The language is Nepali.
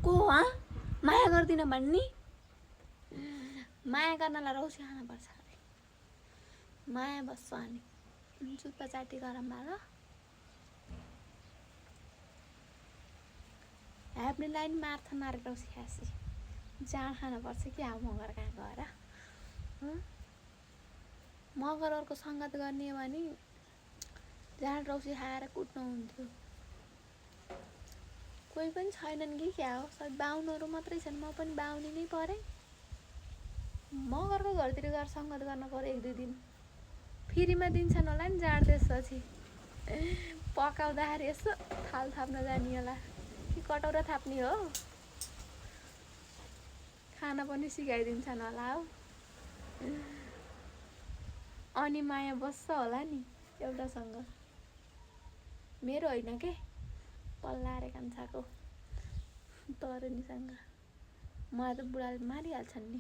को माया गर्दिन भन्ने माया गर्नलाई रौसी खानुपर्छ अरे माया बस्छ अनि जुत्ता चाटी गरम ल हेप्ने लाइन मार्थ नारे रौसी खासी जाँड खानुपर्छ कि अब मगर कहाँ गएर मगरहरूको सङ्गत गर्ने हो भने जाँड रौसी खाएर कुट्नु हुन्थ्यो कोही पनि छैनन् कि क्या हो सब बाहुनहरू मात्रै छन् म पनि बाहुनी नै परेँ मगरको घरतिर गएर सङ्गत गर्न पर्यो 1-2 दिन फ्रीमा दिन्छन् होला नि जाँड त्यसपछि पकाउँदाखेरि यसो थाल थाप्न जानी होला कि कटौरा थाप्ने हो खाना पनि सिकाइदिन्छन् होला हो अनि माया बस्छ होला नि एउटासँग मेरो होइन के पल्लारे कान्छाको तरुनीसँग मलाई त बुढाले मारिहाल्छन् नि